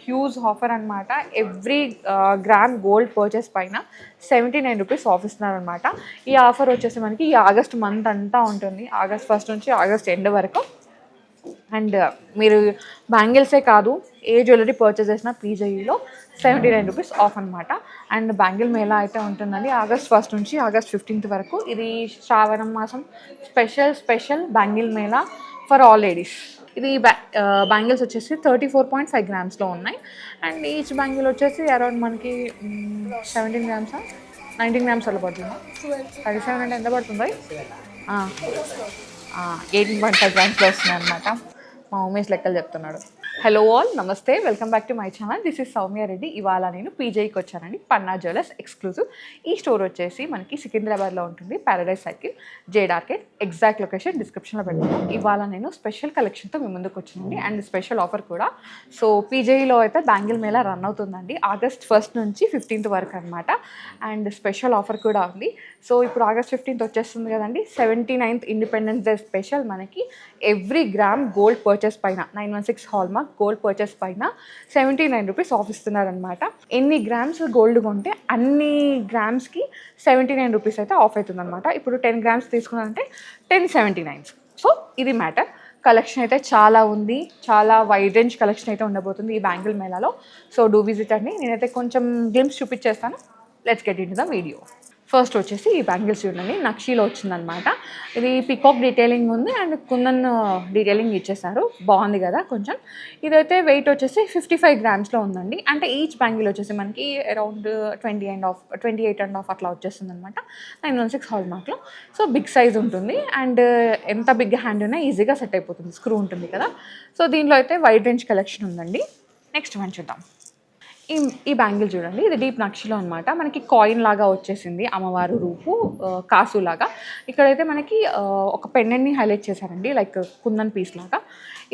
Huge offer అనమాట. Every gram gold purchase పైన 79 rupees of ఇస్తున్నారనమాట. ఈ ఆఫర్ వచ్చేసి మనకి ఈ ఆగస్ట్ మంత్ అంతా ఉంటుంది, ఆగస్ట్ 1 నుంచి ఆగస్ట్ ఎండ్ వరకు. అండ్ మీరు బ్యాంగిల్సే కాదు, ఏ జ్యువెలరీ పర్చేస్ చేసినా పీజీలో 79 రూపీస్ ఆఫ్ అనమాట. అండ్ బ్యాంగిల్ మేళా అయితే ఉంటుందండి ఆగస్ట్ 1 నుంచి ఆగస్ట్ 15 వరకు. ఇది శ్రావణ మాసం special bangle Mela for all ladies. ఇది బ్యాంగిల్స్ వచ్చేసి 34.5 గ్రామ్స్లో ఉన్నాయి. అండ్ ఈచ్ బ్యాంగిల్ వచ్చేసి అరౌండ్ మనకి 17 గ్రామ్స్ 19 గ్రామ్స్ అలా పడుతుంది. 37 అంటే ఎంత పడుతుంది? 18.5 గ్రామ్స్లో వస్తున్నాయి అనమాట. మా ఉమేష్ లెక్కలు చెప్తున్నాడు. హలో ఆల్, నమస్తే, welcome back to my channel. This is Soumya Reddy. ఇవాళ నేను పీజేకి వచ్చానండి, పన్నా జ్యువెలర్స్ ఎక్స్క్లూజివ్. ఈ స్టోర్ వచ్చేసి మనకి సికింద్రాబాద్లో ఉంటుంది, paradise circle, jade arcade. Exact location డిస్క్రిప్షన్లో పెడతాను. ఇవాళ నేను స్పెషల్ కలెక్షన్తో మీ ముందుకు వచ్చానండి, అండ్ స్పెషల్ ఆఫర్ కూడా. సో పీజేలో అయితే బ్యాంగిల్ మేళా రన్ అవుతుందండి ఆగస్ట్ 1 నుంచి 15 వరకు అనమాట. అండ్ స్పెషల్ ఆఫర్ కూడా ఉంది. సో ఇప్పుడు ఆగస్ట్ 15 వచ్చేస్తుంది కదండి, 79th ఇండిపెండెన్స్ డే స్పెషల్. మనకి ఎవ్రీ గ్రామ్ గోల్డ్ పర్చేస్ పైన 916 హాల్మార్క్ గోల్డ్ పర్చేస్ పైన 79 రూపీస్ ఆఫ్ ఇస్తున్నారనమాట. ఎన్ని గ్రామ్స్ గోల్డ్ కొంటే అన్ని గ్రామ్స్కి 79 రూపీస్ అయితే ఆఫ్ అవుతుంది అనమాట. ఇప్పుడు 10 గ్రామ్స్ తీసుకున్నారంటే 1079. సో ఇది మ్యాటర్. కలెక్షన్ అయితే చాలా ఉంది, చాలా వైడ్ రేంజ్ కలెక్షన్ అయితే ఉండబోతుంది ఈ బ్యాంగిల్ మేళాలో. సో డూ విజిట్ అండి. నేనైతే కొంచెం గ్లిమ్స్ చూపించేస్తాను. Let's get in to the video. First వచ్చేసి ఈ బ్యాంగిల్స్ చూడండి, నక్షీలో వచ్చిందనమాట. ఇది పికాక్ డీటెయిలింగ్ ఉంది అండ్ కుందన్ డీటెయిలింగ్ ఇచ్చేసారు. బాగుంది కదా కొంచెం. ఇదైతే వెయిట్ వచ్చేసి 55 గ్రామ్స్లో ఉందండి. అంటే ఈచ్ బ్యాంగిల్ వచ్చేసి మనకి అరౌండ్ 28.5 అట్లా వచ్చేస్తుంది అనమాట. 916 హాల్మార్క్లో. సో బిగ్ సైజ్ ఉంటుంది అండ్ ఎంత బిగ్ హ్యాండ్ ఉన్నా ఈజీగా సెట్ అయిపోతుంది, స్క్రూ ఉంటుంది కదా. సో దీనిలో అయితే వైడ్ రేంజ్ కలెక్షన్ ఉందండి. నెక్స్ట్ వన్ చూద్దాం. ఈ బ్యాంగిల్ చూడండి, ఇది డీప్ నక్షిలో అనమాట. మనకి కాయిన్ లాగా వచ్చేసింది, అమ్మవారు రూపు, కాసు లాగా. ఇక్కడైతే మనకి ఒక పెండెంట్ని హైలైట్ చేశారండి, లైక్ కుందన్ పీస్ లాగా.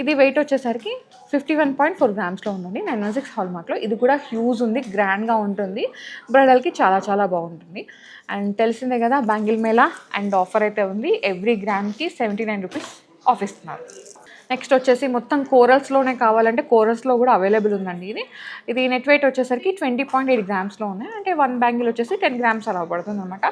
ఇది వెయిట్ వచ్చేసరికి 51.4 గ్రామ్స్లో ఉందండి, 916 హాల్మార్క్లో. ఇది కూడా హ్యూజ్ ఉంది, గ్రాండ్గా ఉంటుంది, బ్రైడల్కి చాలా చాలా బాగుంటుంది. అండ్ తెలిసిందే కదా బ్యాంగిల్ మేళా, అండ్ ఆఫర్ అయితే ఉంది. ఎవ్రీ గ్రామ్కి 79 రూపీస్ ఆఫ్ ఇస్తున్నారు. నెక్స్ట్ వచ్చేసి మొత్తం కోరల్స్లోనే కావాలంటే కోరల్స్లో కూడా అవైలబుల్ ఉందండి. ఇది నెట్ వెయిట్ వచ్చేసరికి 20.8 గ్రామ్స్లో ఉన్నాయి. అంటే 1 బ్యాంగిల్ వచ్చేసి 10 గ్రామ్స్ అలా పడుతుంది అనమాట.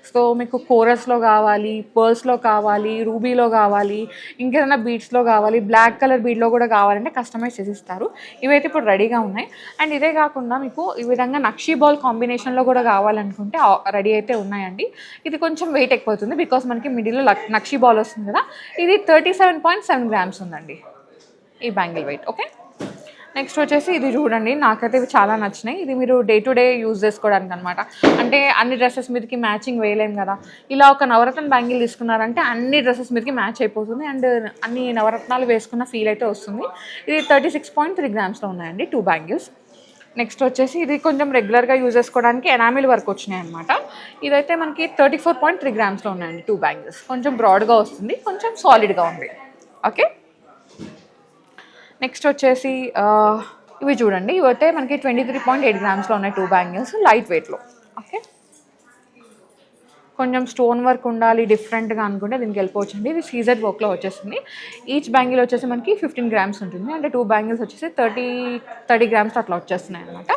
సో మీకు కోరల్స్లో కావాలి, పర్ల్స్లో కావాలి, రూబీలో కావాలి, ఇంకేదైనా బీడ్స్లో కావాలి, బ్లాక్ కలర్ బీడ్లో కూడా కావాలంటే కస్టమైజ్ చేసిస్తారు. ఇవైతే ఇప్పుడు రెడీగా ఉన్నాయి. అండ్ ఇదే కాకుండా మీకు ఈ విధంగా నక్షీ బాల్ కాంబినేషన్లో కూడా కావాలనుకుంటే రెడీ అయితే ఉన్నాయండి. ఇది కొంచెం వెయిట్ ఎక్కువ అవుతుంది బికాస్ మనకి మిడిల్లో నక్షీ బాల్ వస్తుంది కదా. ఇది 37.7 గ్రామ్స్ ఉందండి ఈ బ్యాంగిల్ వెయిట్. ఓకే, నెక్స్ట్ వచ్చేసి ఇది చూడండి, నాకైతే ఇవి చాలా నచ్చినాయి. ఇది మీరు డే టు డే యూజ్ చేసుకోవడానికి అనమాట. అంటే అన్ని డ్రెస్సెస్ మీదకి మ్యాచింగ్ వేయలేము కదా. ఇలా ఒక నవరత్న బ్యాంగిల్ తీసుకున్నారంటే అన్ని డ్రెస్సెస్ మీదకి మ్యాచ్ అయిపోతుంది అండ్ అన్ని నవరత్నాలు వేసుకున్న ఫీల్ అయితే వస్తుంది. ఇది 36.3 గ్రామ్స్లో ఉన్నాయండి 2 బ్యాంగిల్స్. నెక్స్ట్ వచ్చేసి ఇది కొంచెం రెగ్యులర్గా యూజ్ చేసుకోవడానికి ఎనామిల్ వర్క్ వచ్చినాయి అనమాట. ఇదైతే మనకి 34.3 గ్రామ్స్లో ఉన్నాయండి 2 బ్యాంగిల్స్. కొంచెం బ్రాడ్గా వస్తుంది, కొంచెం సాలిడ్గా ఉంది. ఓకే, నెక్స్ట్ వచ్చేసి ఇవి చూడండి, ఇవైతే మనకి 23.8 గ్రామ్స్లో ఉన్నాయి 2 బ్యాంగిల్స్, లైట్ వెయిట్లో. ఓకే, కొంచెం స్టోన్ వర్క్ ఉండాలి డిఫరెంట్గా అనుకుంటే దీనికి వెళ్ళిపోవచ్చండి. ఇది సీజెడ్ వర్క్లో వచ్చేసింది. ఈచ్ బ్యాంగిల్ వచ్చేసి మనకి 15 గ్రామ్స్ ఉంటుంది. అంటే 2 బ్యాంగిల్స్ వచ్చేసి 30 గ్రామ్స్ అట్లా వచ్చేస్తున్నాయి అనమాట.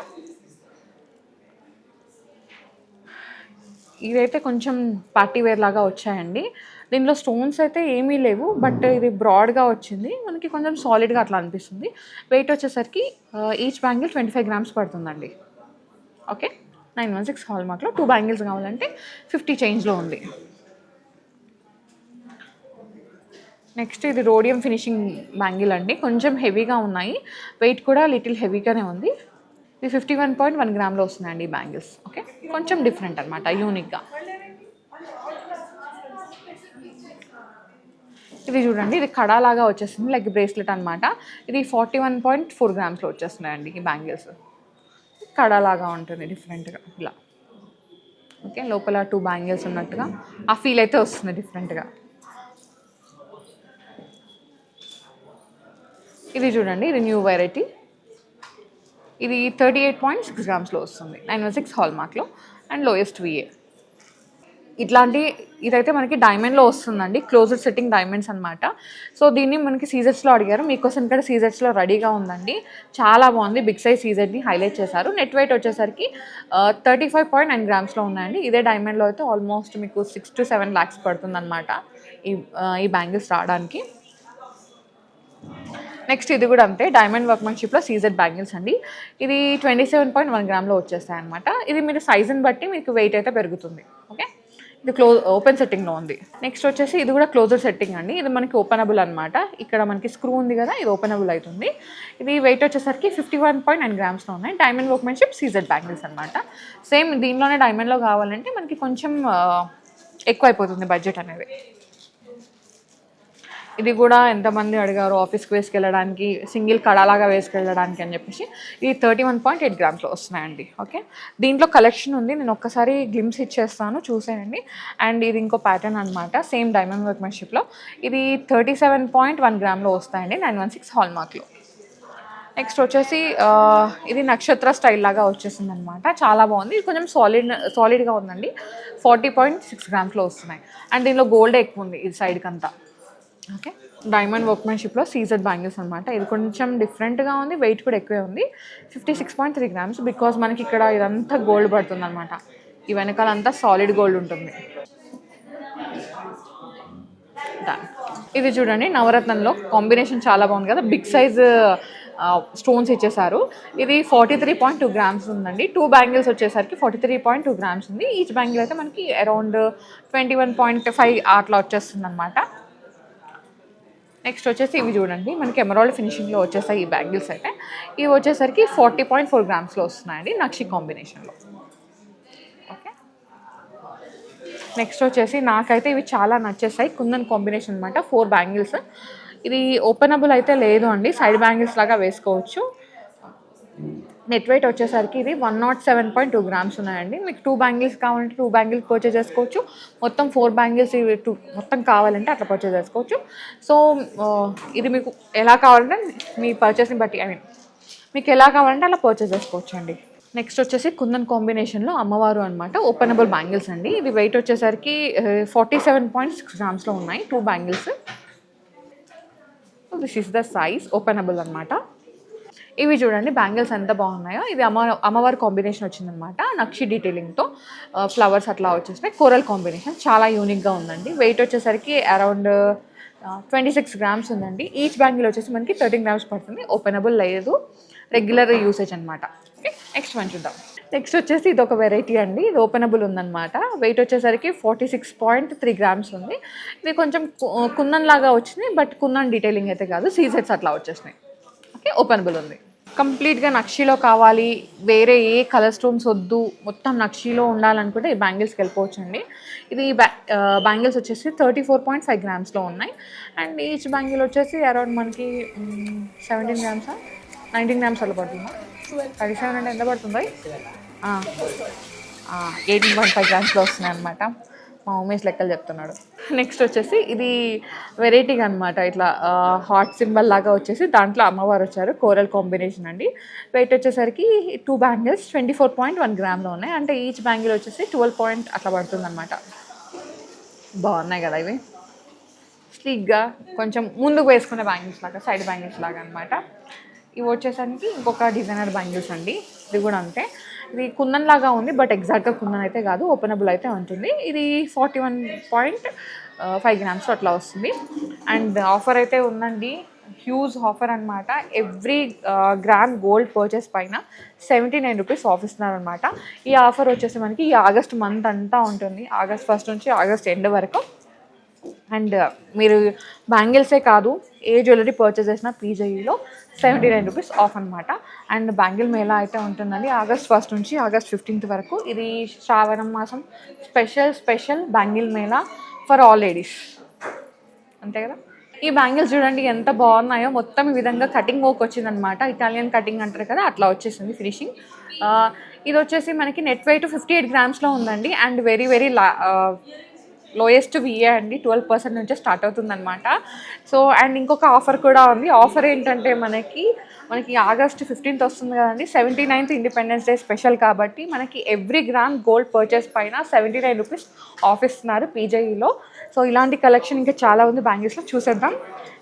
ఇవైతే కొంచెం పార్టీ వేర్ లాగా వచ్చాయండి. దీనిలో స్టోన్స్ అయితే ఏమీ లేవు, బట్ ఇది బ్రాడ్గా వచ్చింది, మనకి కొంచెం సాలిడ్గా అట్లా అనిపిస్తుంది. వెయిట్ వచ్చేసరికి ఈచ్ బ్యాంగిల్ 25 గ్రామ్స్ పడుతుందండి. ఓకే, 916 హాల్మార్క్లో 2 బ్యాంగిల్స్ కావాలంటే 50 చేంజ్లో ఉంది. నెక్స్ట్ ఇది రోడియం ఫినిషింగ్ బ్యాంగిల్ అండి, కొంచెం హెవీగా ఉన్నాయి, వెయిట్ కూడా లిటిల్ హెవీగానే ఉంది. ఇది 51.1 గ్రామ్లో వస్తున్నాయండి ఈ బ్యాంగిల్స్. ఓకే, కొంచెం డిఫరెంట్ అనమాట, యూనిక్గా. ఇది చూడండి, ఇది కడాలాగా వచ్చేస్తుంది, లైక్ బ్రేస్లెట్ అనమాట. ఇది 41.4 గ్రామ్స్లో వచ్చేస్తున్నాయండి ఈ బ్యాంగిల్స్. కడాలాగా ఉంటుంది డిఫరెంట్గా ఇలా. ఓకే, లోపల 2 బ్యాంగిల్స్ ఉన్నట్టుగా ఆ ఫీల్ అయితే వస్తుంది డిఫరెంట్గా. ఇది చూడండి, ఇది న్యూ వెరైటీ. ఇది 38.6 గ్రామ్స్లో వస్తుంది, 916 హాల్మార్క్లో అండ్ లోయెస్ట్ విఏ. ఇట్లాంటి ఇదైతే మనకి డైమండ్లో వస్తుందండి, క్లోజ్డ్ సెట్టింగ్ డైమండ్స్ అనమాట. సో దీన్ని మనకి సీజెట్స్లో అడిగారు, మీకోసం ఇక్కడ సీజెట్స్లో రెడీగా ఉందండి. చాలా బాగుంది, బిగ్ సైజ్ సీజెట్ని హైలైట్ చేశారు. నెట్ వెయిట్ వచ్చేసరికి 35.9 గ్రామ్స్లో ఉన్నాయండి. ఇదే డైమండ్లో అయితే ఆల్మోస్ట్ మీకు 6 to 7 lakhs పడుతుంది అనమాట ఈ బ్యాంగిల్స్ రావడానికి. నెక్స్ట్ ఇది కూడా అంతే, డైమండ్ వర్క్మెన్షిప్లో సీజెడ్ బ్యాంగిల్స్ అండి. ఇది 27.1 గ్రామ్లో వచ్చేస్తాయి అనమాట. ఇది మీరు సైజుని బట్టి మీకు వెయిట్ అయితే పెరుగుతుంది. ఓకే, ఇది ఓపెన్ సెట్టింగ్లో ఉంది. నెక్స్ట్ వచ్చేసి ఇది కూడా క్లోజర్ సెట్టింగ్ అండి. ఇది మనకి ఓపెనబుల్ అనమాట. ఇక్కడ మనకి స్క్రూ ఉంది కదా, ఇది ఓపెనబుల్ అవుతుంది. ఇది వెయిట్ వచ్చేసరికి 51.9 గ్రామ్స్లో ఉన్నాయి. డైమండ్ వర్క్మెన్షిప్ సీజెడ్ బ్యాంగిల్స్ అనమాట. సేమ్ దీనిలోనే డైమండ్లో కావాలంటే మనకి కొంచెం ఎక్కువ అయిపోతుంది బడ్జెట్ అనేది. ఇది కూడా ఎంతమంది అడిగారు ఆఫీస్కి వేసుకెళ్ళడానికి, సింగిల్ కడాలాగా వేసుకెళ్ళడానికి అని చెప్పేసి. ఇది 31.8 గ్రామ్స్లో వస్తున్నాయండి. ఓకే, దీంట్లో కలెక్షన్ ఉంది, నేను ఒక్కసారి గ్లిమ్స్ ఇచ్చేస్తాను చూసేయండి. అండ్ ఇది ఇంకో ప్యాటర్న్ అనమాట, సేమ్ డైమండ్ వర్క్మెన్షిప్లో. ఇది 37.1 గ్రామ్లో వస్తాయండి, 916 హాల్మార్క్లో. నెక్స్ట్ వచ్చేసి ఇది నక్షత్ర స్టైల్ లాగా వచ్చేసింది అనమాట. చాలా బాగుంది, ఇది కొంచెం సాలిడ్గా ఉందండి. 40.6 గ్రామ్స్లో వస్తున్నాయి. అండ్ దీనిలో గోల్డ్ ఎక్కువ ఉంది ఇది సైడ్కి అంతా. ఓకే, డైమండ్ వర్క్మెన్షిప్లో సీజెడ్ బ్యాంగిల్స్ అనమాట. ఇది కొంచెం డిఫరెంట్గా ఉంది, వెయిట్ కూడా ఎక్కువే ఉంది, 56.3 గ్రామ్స్. బికాజ్ మనకి ఇక్కడ ఇదంతా గోల్డ్ పడుతుంది అనమాట. ఈ వెనకాలంతా సాలిడ్ గోల్డ్ ఉంటుంది. ఇది చూడండి, నవరత్నంలో కాంబినేషన్ చాలా బాగుంది కదా, బిగ్ సైజ్ స్టోన్స్ ఇచ్చేసారు. ఇది 43.2 గ్రామ్స్ ఉందండి. 2 బ్యాంగిల్స్ వచ్చేసరికి 43.2 గ్రామ్స్ ఉంది. ఈచ్ బ్యాంగిల్ అయితే మనకి అరౌండ్ 21.5 అట్లా వచ్చేస్తుంది అనమాట. నెక్స్ట్ వచ్చేసి ఇవి చూడండి, మనకి ఎమరాల్డ్ ఫినిషింగ్లో వచ్చేసాయి ఈ బ్యాంగిల్స్ అయితే. ఇవి వచ్చేసరికి 40.4 గ్రామ్స్లో వస్తున్నాయండి, నక్షి కాంబినేషన్లో. ఓకే, నెక్స్ట్ వచ్చేసి నాకైతే ఇవి చాలా నచ్చేసాయి, కుందన్ కాంబినేషన్ అనమాట. 4 బ్యాంగిల్స్. ఇది ఓపెనబుల్ అయితే లేదు అండి, సైడ్ బ్యాంగిల్స్ లాగా వేసుకోవచ్చు. నెట్ వెయిట్ వచ్చేసరికి ఇది 107.2 గ్రామ్స్ ఉన్నాయండి. మీకు 2 బ్యాంగిల్స్ కావాలంటే 2 బ్యాంగిల్స్ పర్చేజ్ చేసుకోవచ్చు. మొత్తం 4 బ్యాంగిల్స్ ఇవి 2 మొత్తం కావాలంటే అట్లా పర్చేజ్ చేసుకోవచ్చు. సో ఇది మీకు ఎలా కావాలంటే మీ పర్చేస్ని బట్టి, మీకు ఎలా కావాలంటే అలా పర్చేజ్ చేసుకోవచ్చు అండి. నెక్స్ట్ వచ్చేసి కుందన్ కాంబినేషన్లో అమ్మవారు అనమాట, ఓపెనబుల్ బ్యాంగిల్స్ అండి. ఇది వెయిట్ వచ్చేసరికి 47.6 గ్రామ్స్లో ఉన్నాయి, 2 bangles. This is the size, openable అనమాట. ఇవి చూడండి బ్యాంగిల్స్ ఎంత బాగున్నాయో. ఇది అమ్మవారి కాంబినేషన్ వచ్చిందనమాట, నక్షి డీటెయిలింగ్తో ఫ్లవర్స్ అట్లా వచ్చేసినాయి. కోరల్ కాంబినేషన్ చాలా యూనిక్గా ఉందండి. వెయిట్ వచ్చేసరికి అరౌండ్ 26 గ్రామ్స్ ఉందండి. ఈచ్ బ్యాంగిల్ వచ్చేసి మనకి 13 గ్రామ్స్ పడుతుంది. ఓపెనబుల్ లేదు, రెగ్యులర్ యూసేజ్ అనమాట. ఓకే, నెక్స్ట్ మనం చూద్దాం. నెక్స్ట్ వచ్చేసి ఇది ఒక వెరైటీ అండి, ఇది ఓపెనబుల్ ఉందన్నమాట. వెయిట్ వచ్చేసరికి 46.3 గ్రామ్స్ ఉంది. ఇది కొంచెం కుందన్ లాగా వచ్చింది, బట్ కుందన్ డీటెయిలింగ్ అయితే కాదు, సీజెట్స్ అట్లా వచ్చేసినాయి. ఓకే, ఓపెనబుల్ ఉంది. కంప్లీట్గా నక్షీలో కావాలి, వేరే ఏ కలర్ స్టోన్స్ వద్దు, మొత్తం నక్షీలో ఉండాలనుకుంటే ఈ బ్యాంగిల్స్కి వెళ్ళిపోవచ్చు అండి. ఇది బ్యాంగిల్స్ వచ్చేసి 34.5 గ్రామ్స్లో ఉన్నాయి. అండ్ ఈచ్ బ్యాంగిల్ వచ్చేసి అరౌండ్ మనకి 17 గ్రామ్సా 19 గ్రామ్స్ అలా పడుతుందా, 37 అంటే ఎంత పడుతుంది? 18.5 గ్రామ్స్లో వస్తున్నాయి అనమాట. మా ఉమేష్ లెక్కలు చెప్తున్నాడు. నెక్స్ట్ వచ్చేసి ఇది వెరైటీగా అనమాట, ఇట్లా హార్ట్ సింబల్ లాగా వచ్చేసి దాంట్లో అమ్మవారు వచ్చారు, కోరల్ కాంబినేషన్ అండి. వెయిట్ వచ్చేసరికి 2 బ్యాంగిల్స్ 24.1 గ్రామ్లో ఉన్నాయి. అంటే ఈచ్ బ్యాంగిల్ వచ్చేసి 12 అట్లా పడుతుంది అనమాట. బాగున్నాయి కదా ఇవి, స్లీక్గా కొంచెం ముందుకు వేసుకునే బ్యాంగిల్స్ లాగా, సైడ్ బ్యాంగిల్స్ లాగా అనమాట. ఇవి వచ్చేసరికి ఇంకొక డిజైనర్ బ్యాంగిల్స్ అండి. ఇది కూడా అంతే, ఇది కుందన్ లాగా ఉంది, బట్ ఎగ్జాక్ట్గా కుందన్ అయితే కాదు, ఓపెనబుల్ అయితే ఉంటుంది. ఇది 41.5 గ్రామ్స్ అట్లా వస్తుంది. అండ్ ఆఫర్ అయితే ఉందండి, హ్యూజ్ ఆఫర్ అనమాట. ఎవ్రీ గ్రామ్ గోల్డ్ పర్చేస్ పైన 79 రూపీస్ ఆఫ్ ఇస్తున్నారనమాట. ఈ ఆఫర్ వచ్చేసి మనకి ఈ ఆగస్ట్ మంత్ అంతా ఉంటుంది, ఆగస్ట్ 1 నుంచి ఆగస్ట్ ఎండ్ వరకు. అండ్ మీరు బ్యాంగిల్సే కాదు, ఏ జ్యువెలరీ పర్చేస్ చేసినా పీజీలో 79 రూపీస్ ఆఫ్ అనమాట. అండ్ బ్యాంగిల్ మేళా అయితే ఉంటుందండి ఆగస్ట్ 1 నుంచి ఆగస్ట్ 15 వరకు. ఇది శ్రావణ మాసం special bangle Mela for all ladies, అంతే కదా. ఈ బ్యాంగిల్స్ చూడండి ఎంత బాగున్నాయో, మొత్తం ఈ విధంగా కటింగ్ వర్క్ వచ్చిందనమాట, ఇటాలియన్ కటింగ్ అంటారు కదా, అట్లా వచ్చేసింది ఫినిషింగ్. ఇది వచ్చేసి మనకి నెట్ వెయిట్ 58 గ్రామ్స్లో ఉందండి. అండ్ వెరీ లోయెస్ట్ విఏ అండి, 12% నుంచే స్టార్ట్ అవుతుందన్నమాట. సో అండ్ ఇంకొక ఆఫర్ కూడా ఉంది. ఆఫర్ ఏంటంటే మనకి మనకి ఆగస్ట్ 15th వస్తుంది కదండి, 79th ఇండిపెండెన్స్ డే స్పెషల్ కాబట్టి మనకి ఎవ్రీ గ్రామ్ గోల్డ్ పర్చేస్ పైన 79 రూపీస్ ఆఫ్ ఇస్తున్నారు పీజేఈలో. సో ఇలాంటి కలెక్షన్ ఇంకా చాలా ఉంది బ్యాంగిల్స్లో, చూసేద్దాం.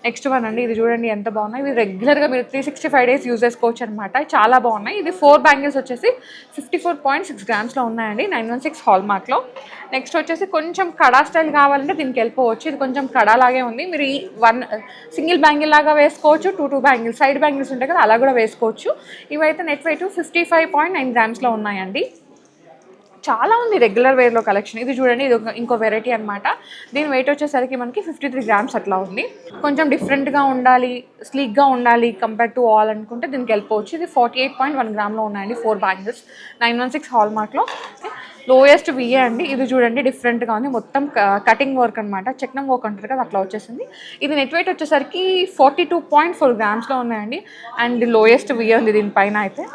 నెక్స్ట్ వన్ అండి, ఇది చూడండి ఎంత బాగున్నాయి. ఇవి రెగ్యులర్గా మీరు 365 డేస్ యూజ్ చేసుకోవచ్చు అనమాట, చాలా బాగున్నాయి. ఇది 4 బ్యాంగిల్స్ వచ్చేసి 54.6 గ్రామ్స్లో ఉన్నాయండి, 916 హాల్ మార్క్లో. నెక్స్ట్ వచ్చేసి కొంచెం కడా స్టైల్ కావాలంటే దీనికి వెళ్ళిపోవచ్చు. ఇది కొంచెం కడా లాగే ఉంది. మీరు ఈ సింగిల్ బ్యాంగిల్ లాగా వేసుకోవచ్చు, టూ బ్యాంగిల్స్ సైడ్ బ్యాంగిల్స్ ఉంటాయి కదా అలా కూడా వేసుకోవచ్చు. ఇవైతే నెట్ వెయిట్ 55.9 గ్రామ్స్లో ఉన్నాయండి. చాలా ఉంది రెగ్యులర్ వేర్లో కలెక్షన్. ఇది చూడండి, ఇది ఇంకో వెరైటీ అనమాట. దీని వెయిట్ వచ్చేసరికి మనకి 53 గ్రామ్స్ అట్లా ఉంది. కొంచెం డిఫరెంట్గా ఉండాలి, స్లీక్గా ఉండాలి కంపేర్ టు ఆల్ అనుకుంటే దీనికి వెళ్ళిపోవచ్చు. ఇది 48.1 గ్రామ్లో ఉన్నాయండి, 4 బ్యాంగిల్స్, 916 హాల్ మార్క్లో. లోయెస్ట్ విఏ అండి. ఇది చూడండి డిఫరెంట్గా ఉంది, మొత్తం కటింగ్ వర్క్ అనమాట, చెక్నం వర్క్ అంటారు కదా అట్లా వచ్చేసింది. ఇది నెట్ వెయిట్ వచ్చేసరికి 42.4 గ్రామ్స్లో ఉన్నాయండి. అండ్ లోయెస్ట్ విఏ ఉంది దీనిపైన అయితే.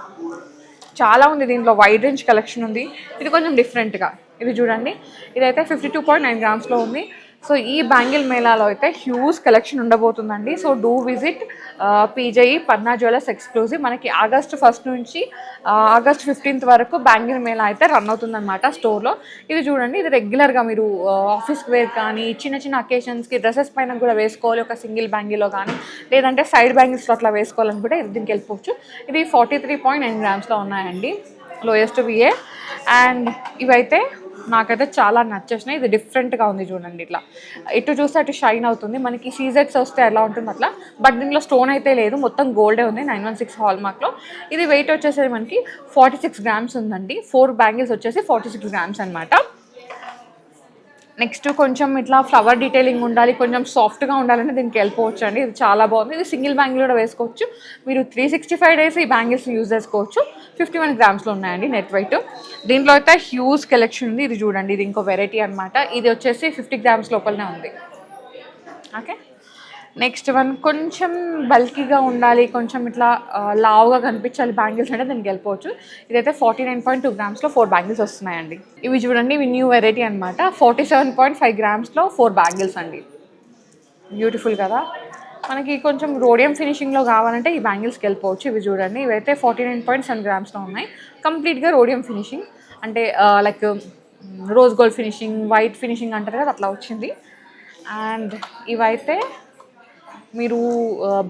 చాలా ఉంది దీంట్లో, వైడ్ రేంజ్ కలెక్షన్ ఉంది. ఇది కొంచెం డిఫరెంట్గా, ఇది చూడండి, ఇదైతే 52.9 గ్రామ్స్లో ఉంది. సో ఈ బ్యాంగిల్ మేళాలో అయితే హ్యూజ్ కలెక్షన్ ఉండబోతుందండి. So do visit PJE Panna jewellers exclusive. మనకి ఆగస్ట్ 1st నుంచి ఆగస్ట్ 15th వరకు బ్యాంగిల్ మేళా అయితే రన్ అవుతుందన్నమాట స్టోర్లో. ఇది చూడండి, ఇది రెగ్యులర్గా మీరు ఆఫీస్కి వేర్ కానీ చిన్న చిన్న అకేషన్స్కి డ్రెస్సెస్ పైన కూడా వేసుకోవాలి, ఒక సింగిల్ బ్యాంగిల్లో కానీ లేదంటే సైడ్ బ్యాంగిల్స్లో అట్లా వేసుకోవాలని కూడా దీనికి వెళ్ళిపోవచ్చు. ఇది 43.9 గ్రామ్స్లో ఉన్నాయండి, లోయెస్ట్ విఏ. అండ్ ఇవైతే నాకైతే చాలా నచ్చేసినాయి. ఇది డిఫరెంట్గా ఉంది చూడండి, ఇట్లా ఇటు చూస్తే అటు షైన్ అవుతుంది. మనకి సీజెట్స్ వస్తే ఎలా ఉంటుంది అట్లా, బట్ దీనిలో స్టోన్ అయితే లేదు, మొత్తం గోల్డే ఉంది, 916 హాల్ మార్క్లో. ఇది వెయిట్ వచ్చేసి మనకి 46 గ్రామ్స్ ఉందండి. 4 బ్యాంగిల్స్ వచ్చేసి 46 గ్రామ్స్ అనమాట. నెక్స్ట్ కొంచెం ఇట్లా ఫ్లవర్ డీటెయిలింగ్ ఉండాలి, కొంచెం సాఫ్ట్గా ఉండాలంటే దీనికి వెళ్ళిపోవచ్చు అండి. ఇది చాలా బాగుంది. ఇది సింగిల్ బ్యాంగిల్ కూడా వేసుకోవచ్చు. మీరు 365 డేస్ ఈ బ్యాంగిల్స్ యూజ్ చేసుకోవచ్చు. 51 గ్రామ్స్లో ఉన్నాయండి నెట్ వెయిట్. దీంట్లో అయితే హ్యూజ్ కలెక్షన్ ఉంది. ఇది చూడండి, ఇది ఇంకో వెరైటీ అనమాట. ఇది వచ్చేసి 50 గ్రామ్స్ లోపలనే ఉంది. ఓకే, నెక్స్ట్ వన్ కొంచెం బల్కీగా ఉండాలి, కొంచెం ఇట్లా లావుగా కనిపించాలి బ్యాంగిల్స్ అంటే దీనికి వెళ్ళిపోవచ్చు. ఇదైతే 49.2 గ్రామ్స్లో 4 బ్యాంగిల్స్ వస్తున్నాయండి. ఇవి చూడండి, ఇవి న్యూ వెరైటీ అనమాట. 47.5 గ్రామ్స్లో 4 బ్యాంగిల్స్ అండి. బ్యూటిఫుల్ కదా. మనకి కొంచెం రోడియం ఫినిషింగ్లో కావాలంటే ఈ బ్యాంగిల్స్కి వెళ్ళిపోవచ్చు. ఇవి చూడండి, ఇవైతే 49.7 గ్రామ్స్లో ఉన్నాయి. కంప్లీట్గా రోడియం ఫినిషింగ్, అంటే like rose gold finishing, white finishing అంటారు కదా అట్లా వచ్చింది. అండ్ ఇవైతే మీరు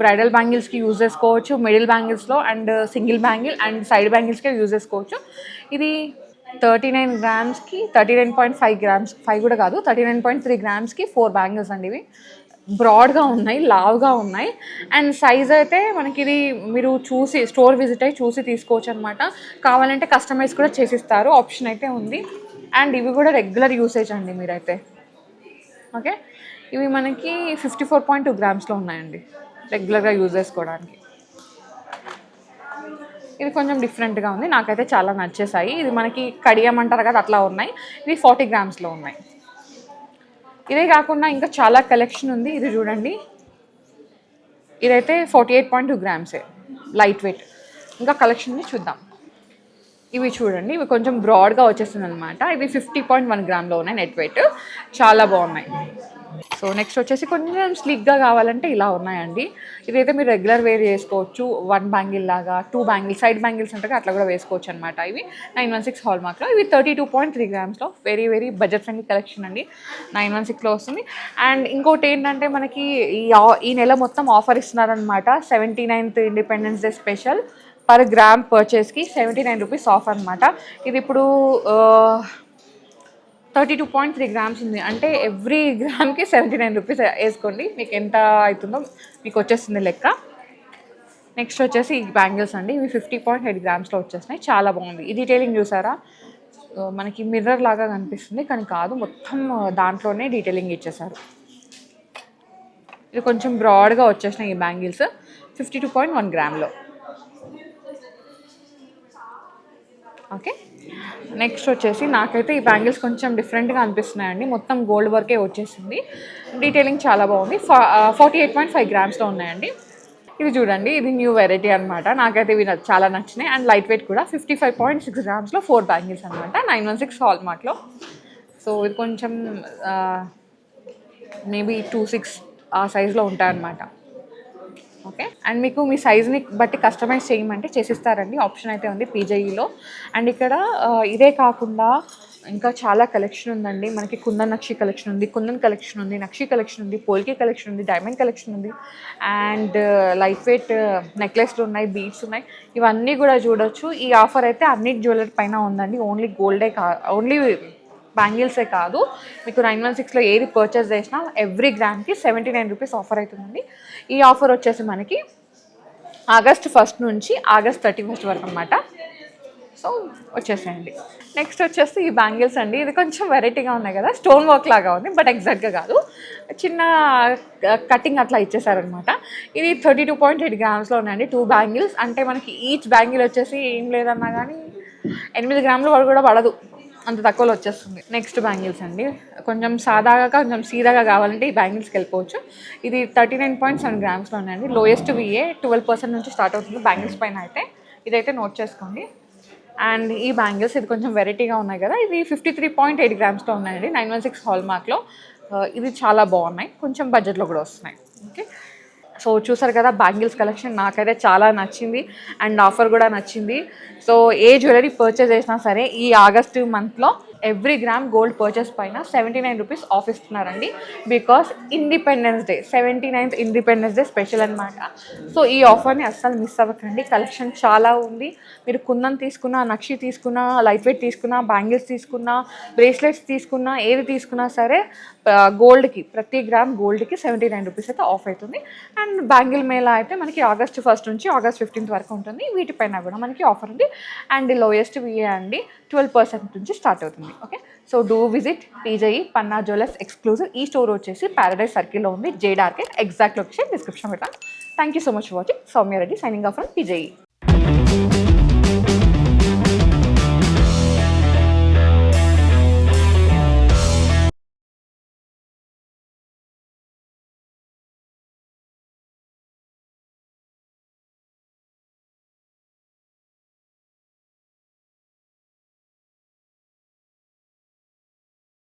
బ్రైడల్ బ్యాంగిల్స్కి యూజ్ చేసుకోవచ్చు, మిడిల్ బ్యాంగిల్స్లో, and single bangle and side బ్యాంగిల్స్కి యూజ్ చేసుకోవచ్చు. ఇది 39 గ్రామ్స్కి 39.5 గ్రామ్స్, 5 కూడా కాదు, 39.3 గ్రామ్స్కి 4 బ్యాంగిల్స్ అండి. ఇవి బ్రాడ్గా ఉన్నాయి, లావుగా ఉన్నాయి. అండ్ సైజ్ అయితే మనకి ఇది మీరు చూసి స్టోర్ విజిట్ అయ్యి చూసి తీసుకోవచ్చు అనమాట. కావాలంటే కస్టమైజ్ కూడా చేసిస్తారు, ఆప్షన్ అయితే ఉంది. అండ్ ఇవి కూడా రెగ్యులర్ యూసేజ్ అండి మీరైతే. ఓకే, ఇవి మనకి 54.2 గ్రామ్స్లో ఉన్నాయండి, రెగ్యులర్గా యూజ్ చేసుకోవడానికి. ఇది కొంచెం డిఫరెంట్గా ఉంది, నాకైతే చాలా నచ్చేసాయి. ఇది మనకి కడియం అంటారు కదా అట్లా ఉన్నాయి. ఇవి 40 గ్రామ్స్లో ఉన్నాయి. ఇదే కాకుండా ఇంకా చాలా కలెక్షన్ ఉంది. ఇది చూడండి, ఇదైతే 48.2 గ్రామ్సే, లైట్ వెయిట్. ఇంకా కలెక్షన్ని చూద్దాం. ఇవి చూడండి, ఇవి కొంచెం బ్రాడ్గా వచ్చేస్తుంది అనమాట. ఇవి 50.1 గ్రామ్లో ఉన్నాయి నెట్ వెయిట్, చాలా బాగున్నాయి. సో నెక్స్ట్ వచ్చేసి కొంచెం స్లీక్గా కావాలంటే ఇలా ఉన్నాయండి. ఇదైతే మీరు రెగ్యులర్ వేర్ చేసుకోవచ్చు, 1 బ్యాంగిల్ లాగా, 2 బ్యాంగిల్స్, సైడ్ బ్యాంగిల్స్ అంటే అట్లా కూడా వేసుకోవచ్చు అనమాట. ఇవి 916 హాల్ మార్క్లో. ఇవి 32.3 గ్రామ్స్లో, very very budget friendly collection అండి, 916లో వస్తుంది. అండ్ ఇంకోటి ఏంటంటే మనకి ఈ నెల మొత్తం ఆఫర్ ఇస్తున్నారనమాట. 79th independence day special, per gram పర్చేస్కి 79 రూపీస్ ఆఫ్ అనమాట. ఇది ఇప్పుడు 32.3 గ్రామ్స్ ఉంది, అంటే ఎవ్రీ గ్రామ్కి 79 రూపీస్ వేసుకోండి, మీకు ఎంత అవుతుందో మీకు వచ్చేస్తుంది లెక్క. నెక్స్ట్ వచ్చేసి ఈ బ్యాంగిల్స్ అండి, ఇవి 50.8 గ్రామ్స్లో వచ్చేసినాయి, చాలా బాగుంది. ఈ డీటెయిలింగ్ చూసారా, మనకి మిర్రర్ లాగా కనిపిస్తుంది కానీ కాదు, మొత్తం దాంట్లోనే డీటెయిలింగ్ ఇచ్చేసారు. ఇది కొంచెం బ్రాడ్గా వచ్చేసినాయి ఈ బ్యాంగిల్స్, 52.1 గ్రామ్లో. ఓకే, నెక్స్ట్ వచ్చేసి నాకైతే ఈ బ్యాంగిల్స్ కొంచెం డిఫరెంట్గా అనిపిస్తున్నాయండి, మొత్తం గోల్డ్ వర్కే వచ్చేసింది, డీటెయిలింగ్ చాలా బాగుంది. 48.5 గ్రామ్స్లో ఉన్నాయండి. ఇది చూడండి, ఇది న్యూ వెరైటీ అనమాట, నాకైతే ఇవి చాలా నచ్చినాయి. అండ్ లైట్ వెయిట్ కూడా, 55.6 గ్రామ్స్లో 4 బ్యాంగిల్స్ అనమాట, 916 హాల్ మార్క్లో. సో ఇది కొంచెం మేబీ 26 ఆ సైజులో ఉంటాయన్నమాట. ఓకే, అండ్ మీకు మీ సైజ్ని బట్టి కస్టమైజ్ చేయమంటే చేసిస్తారండి, ఆప్షన్ అయితే ఉంది పీజేఈలో. అండ్ ఇక్కడ ఇదే కాకుండా ఇంకా చాలా కలెక్షన్ ఉందండి. మనకి కుందన్ నక్షి కలెక్షన్ ఉంది, కుందన్ కలెక్షన్ ఉంది, నక్షి కలెక్షన్ ఉంది, పోల్కి కలెక్షన్ ఉంది, డైమండ్ కలెక్షన్ ఉంది, అండ్ లైట్ వెయిట్ నెక్లెస్లు ఉన్నాయి, బీడ్స్ ఉన్నాయి. ఇవన్నీ కూడా చూడొచ్చు. ఈ ఆఫర్ అయితే అన్ని జ్యువెలరీ పైన ఉందండి. ఓన్లీ గోల్డే ఓన్లీ బ్యాంగిల్సే కాదు, మీకు 916లో ఏది పర్చేస్ చేసినా ఎవ్రీ గ్రామ్కి 79 రూపీస్ ఆఫర్ అవుతుందండి. ఈ ఆఫర్ వచ్చేసి మనకి ఆగస్ట్ 1 నుంచి ఆగస్ట్ 31 వరకు అనమాట. సో వచ్చేసేయండి. నెక్స్ట్ వచ్చేసి ఈ బ్యాంగిల్స్ అండి. ఇది కొంచెం వెరైటీగా ఉన్నాయి కదా, స్టోన్ వర్క్ లాగా ఉంది, బట్ ఎగ్జాక్ట్గా కాదు, చిన్న కటింగ్ అట్లా ఇచ్చేసారనమాట. ఇది 32.8 గ్రామ్స్లో ఉన్నాయండి. 2 బ్యాంగిల్స్, అంటే మనకి ఈచ్ బ్యాంగిల్ వచ్చేసి ఏం లేదన్నా కానీ 8 గ్రాముల వరకు కూడా పడదు, అంత తక్కువలో వచ్చేస్తుంది. నెక్స్ట్ బ్యాంగిల్స్ అండి, కొంచెం సాదాగా కొంచెం సీదాగా కావాలంటే ఈ బ్యాంగిల్స్కి వెళ్ళిపోవచ్చు. ఇది 39.7 గ్రామ్స్లో ఉన్నాయండి. లోయెస్ట్ విఏ 12% నుంచి స్టార్ట్ అవుతుంది బ్యాంగిల్స్ పైన అయితే. ఇదైతే నోట్ చేసుకోండి. అండ్ ఈ బ్యాంగిల్స్ ఇది కొంచెం వెరైటీగా ఉన్నాయి కదా, ఇది 53.8 గ్రామ్స్లో ఉన్నాయండి. 916 హాల్మార్క్లో. ఇది చాలా బాగున్నాయి, కొంచెం బడ్జెట్లో కూడా వస్తున్నాయి. ఓకే, సో చూసారు కదా బ్యాంగిల్స్ కలెక్షన్, నాకైతే చాలా నచ్చింది అండ్ ఆఫర్ కూడా నచ్చింది. సో ఏ జ్యువెలరీ పర్చేస్ చేసినా సరే ఈ ఆగస్టు మంత్లో ఎవ్రీ గ్రామ్ గోల్డ్ పర్చేస్ పైన 79 రూపీస్ ఆఫ్ ఇస్తున్నారండి. Because independence day, 79th independence day special అనమాట. సో ఈ ఆఫర్ని అస్సలు మిస్ అవ్వకండి. కలెక్షన్ చాలా ఉంది. మీరు కుందన్ తీసుకున్నా, నక్షి తీసుకున్నా, లైట్ వెయిట్ తీసుకున్నా, బ్యాంగిల్స్ తీసుకున్నా, బ్రేస్లెట్స్ తీసుకున్నా, ఏది తీసుకున్నా సరే గోల్డ్కి, ప్రతి గ్రామ్ గోల్డ్కి 79 రూపీస్ అయితే ఆఫ్ అవుతుంది. అండ్ బ్యాంగిల్ మేళా అయితే మనకి ఆగస్ట్ 1 నుంచి ఆగస్ట్ 15 వరకు ఉంటుంది. వీటిపైన కూడా మనకి ఆఫర్ ఉంది. అండ్ లోయెస్ట్ విఏ అండి 12% నుంచి స్టార్ట్ అవుతుంది. Okay, so do visit PJE Panna jewellers exclusive. ఈ స్టోర్ వచ్చేసి ప్యారడైజ్ సర్కిల్లో ఉంది, Jade arcade. Exact location description పెట్టాను. Thank you so much for watching. Soumya Reddy signing off from PJE.